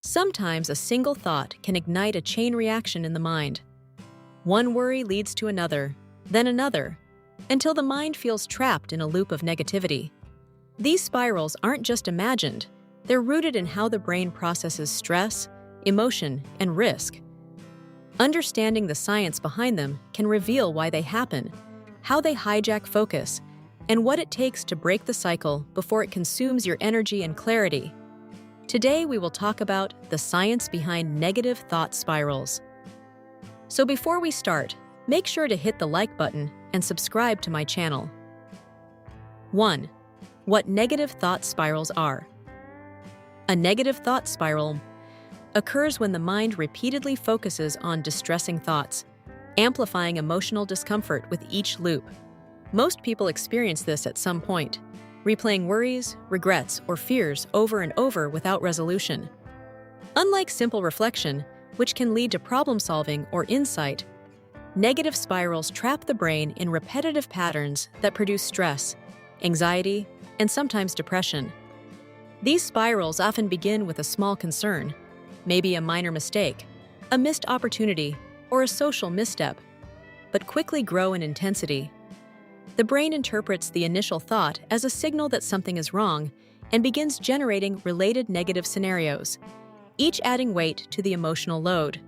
Sometimes a single thought can ignite a chain reaction in the mind. One worry leads to another, then another, until the mind feels trapped in a loop of negativity. These spirals aren't just imagined, they're rooted in how the brain processes stress, emotion, and risk. Understanding the science behind them can reveal why they happen, how they hijack focus, and what it takes to break the cycle before it consumes your energy and clarity. Today, we will talk about the science behind negative thought spirals. So before we start, make sure to hit the like button and subscribe to my channel. 1. What negative thought spirals are. A negative thought spiral occurs when the mind repeatedly focuses on distressing thoughts, amplifying emotional discomfort with each loop. Most people experience this at some point, replaying worries, regrets, or fears over and over without resolution. Unlike simple reflection, which can lead to problem-solving or insight, negative spirals trap the brain in repetitive patterns that produce stress, anxiety, and sometimes depression. These spirals often begin with a small concern, maybe a minor mistake, a missed opportunity, or a social misstep, but quickly grow in intensity. The brain interprets the initial thought as a signal that something is wrong and begins generating related negative scenarios, each adding weight to the emotional load.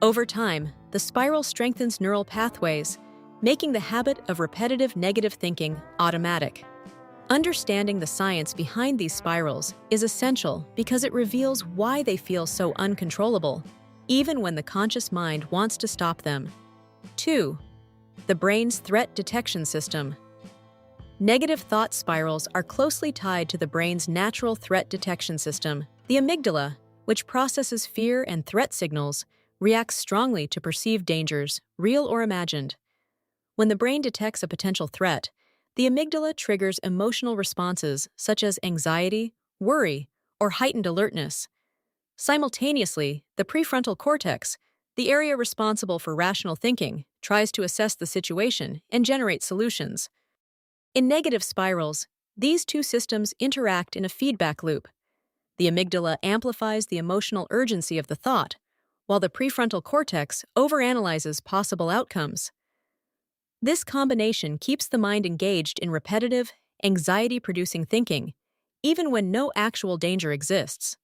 Over time, the spiral strengthens neural pathways, making the habit of repetitive negative thinking automatic. Understanding the science behind these spirals is essential because it reveals why they feel so uncontrollable, even when the conscious mind wants to stop them. 2. The brain's threat detection system. Negative thought spirals are closely tied to the brain's natural threat detection system. The amygdala, which processes fear and threat signals, reacts strongly to perceived dangers, real or imagined. When the brain detects a potential threat, the amygdala triggers emotional responses such as anxiety, worry, or heightened alertness. Simultaneously, the prefrontal cortex, the area responsible for rational thinking, tries to assess the situation and generate solutions. In negative spirals, these two systems interact in a feedback loop. The amygdala amplifies the emotional urgency of the thought, while the prefrontal cortex overanalyzes possible outcomes. This combination keeps the mind engaged in repetitive, anxiety-producing thinking, even when no actual danger exists.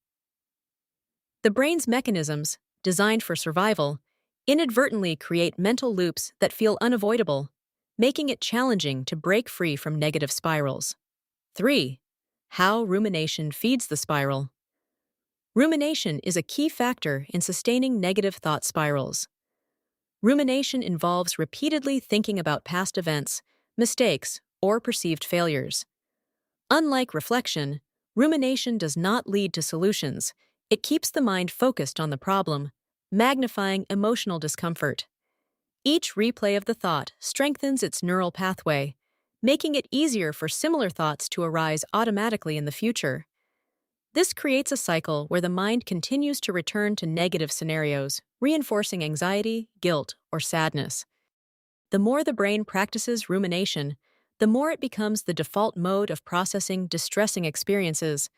The brain's mechanisms, designed for survival, inadvertently create mental loops that feel unavoidable, making it challenging to break free from negative spirals. 3. How rumination feeds the spiral. Rumination is a key factor in sustaining negative thought spirals. Rumination involves repeatedly thinking about past events, mistakes, or perceived failures. Unlike reflection, rumination does not lead to solutions. It keeps the mind focused on the problem, magnifying emotional discomfort. Each replay of the thought strengthens its neural pathway, making it easier for similar thoughts to arise automatically in the future. This creates a cycle where the mind continues to return to negative scenarios, reinforcing anxiety, guilt, or sadness. The more the brain practices rumination, the more it becomes the default mode of processing distressing experiences.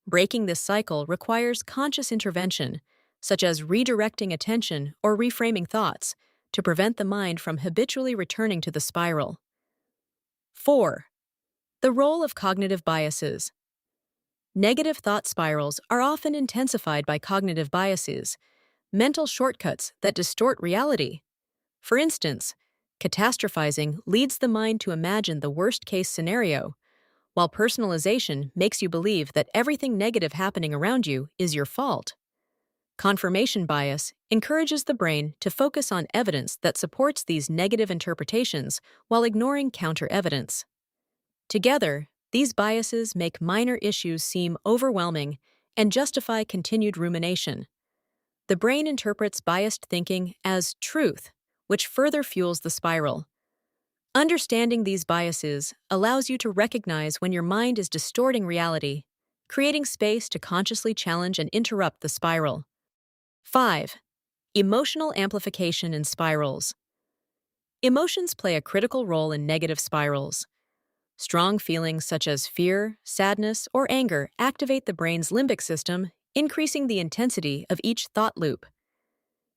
Breaking this cycle requires conscious intervention, such as redirecting attention or reframing thoughts, to prevent the mind from habitually returning to the spiral. 4. The role of cognitive biases. Negative thought spirals are often intensified by cognitive biases, mental shortcuts that distort reality. For instance, catastrophizing leads the mind to imagine the worst-case scenario, while personalization makes you believe that everything negative happening around you is your fault. Confirmation bias encourages the brain to focus on evidence that supports these negative interpretations while ignoring counter-evidence. Together, these biases make minor issues seem overwhelming and justify continued rumination. The brain interprets biased thinking as truth, which further fuels the spiral. Understanding these biases allows you to recognize when your mind is distorting reality, creating space to consciously challenge and interrupt the spiral. 5. Emotional amplification in spirals. Emotions play a critical role in negative spirals. Strong feelings such as fear, sadness, or anger activate the brain's limbic system, increasing the intensity of each thought loop.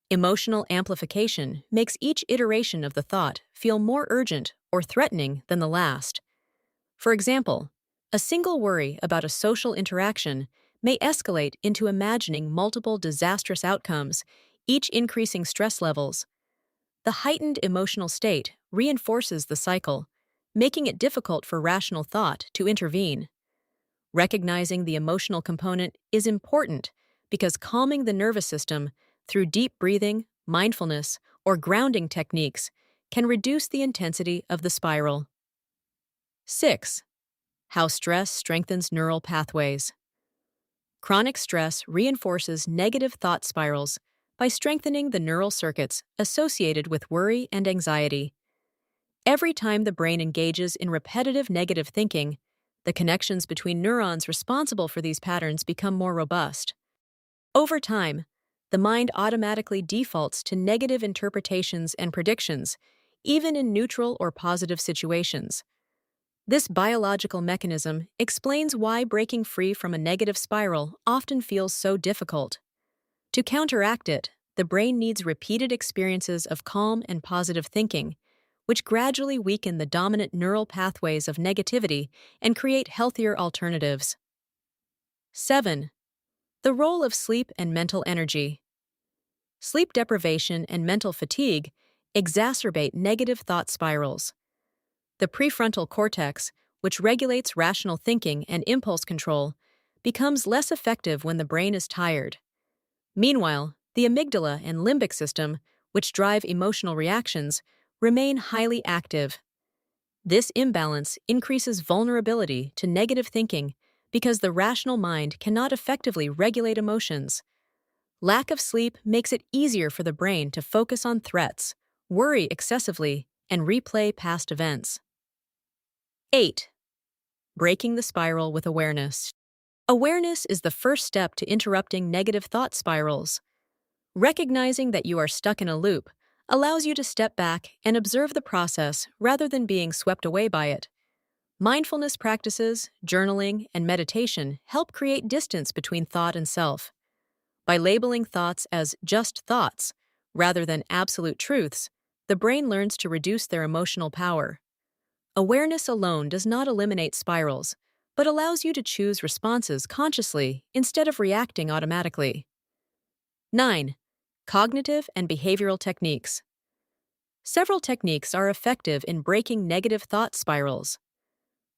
Emotional amplification makes each iteration of the thought feel more urgent or threatening than the last. For example, a single worry about a social interaction may escalate into imagining multiple disastrous outcomes, each increasing stress levels. The heightened emotional state reinforces the cycle, making it difficult for rational thought to intervene. Recognizing the emotional component is important because calming the nervous system through deep breathing, mindfulness, or grounding techniques can reduce the intensity of the spiral. 6. How stress strengthens neural pathways. Chronic stress reinforces negative thought spirals by strengthening the neural circuits associated with worry and anxiety. Every time the brain engages in repetitive negative thinking, the connections between neurons responsible for these patterns become more robust. Over time, the mind automatically defaults to negative interpretations and predictions, even in neutral or positive situations. This biological mechanism explains why breaking free from a negative spiral often feels so difficult. To counteract it, the brain needs repeated experiences of calm and positive thinking, which gradually weaken the dominant neural pathways of negativity and create healthier alternatives. 7. The role of sleep and mental energy. Sleep deprivation and mental fatigue exacerbate negative thought spirals. The prefrontal cortex, which regulates rational thinking and impulse control, becomes less effective when the brain is tired. Meanwhile, the amygdala and limbic system, which drive emotional reactions, remain highly active. This imbalance increases vulnerability to negative thinking because the rational mind cannot effectively regulate emotions. Lack of sleep makes it easier for the brain to focus on threats, worry excessively, and replay past events. 8. Breaking the spiral with awareness. Awareness is the first step to interrupting negative thought spirals. Recognizing that you are stuck in a loop allows you to step back and observe the process rather than being swept away by it. Mindfulness practices, journaling, and meditation help create distance between thought and self. By labeling thoughts as just thoughts, rather than absolute truths, the brain learns to reduce their emotional power. Awareness alone does not eliminate spirals, but allows you to choose responses consciously instead of reacting automatically. 9. Cognitive and behavioral techniques. Several techniques are effective in breaking negative thought spirals.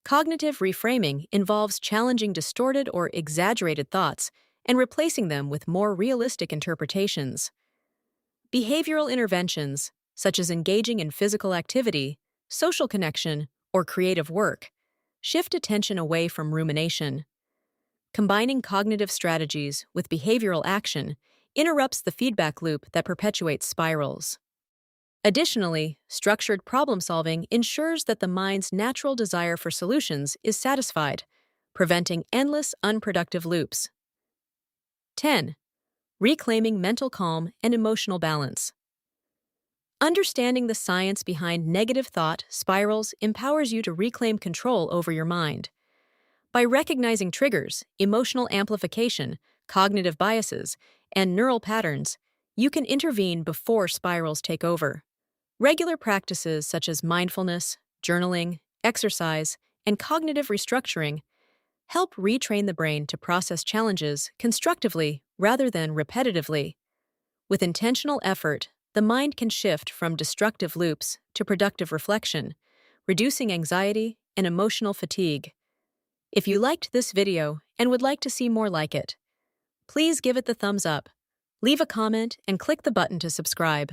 Cognitive reframing involves challenging distorted or exaggerated thoughts and replacing them with more realistic interpretations. Behavioral interventions, such as engaging in physical activity, social connection, or creative work, shift attention away from rumination. Combining cognitive strategies with behavioral action interrupts the feedback loop that perpetuates spirals. Additionally, structured problem-solving ensures that the mind's natural desire for solutions is satisfied, preventing endless, unproductive loops. 10. Reclaiming mental calm and emotional balance. Understanding the science behind negative thought spirals empowers you to reclaim control over your mind. By recognizing triggers, emotional amplification, cognitive biases, and neural patterns, you can intervene before spirals take over. Regular practices such as mindfulness, journaling, exercise, and cognitive restructuring help retrain the brain to process challenges constructively rather than repetitively. With intentional effort, the mind can shift from destructive loops to productive reflection, reducing anxiety and emotional fatigue. If you liked this video and would like to see more like it, please give it the thumbs up, leave a comment, and click the button to subscribe.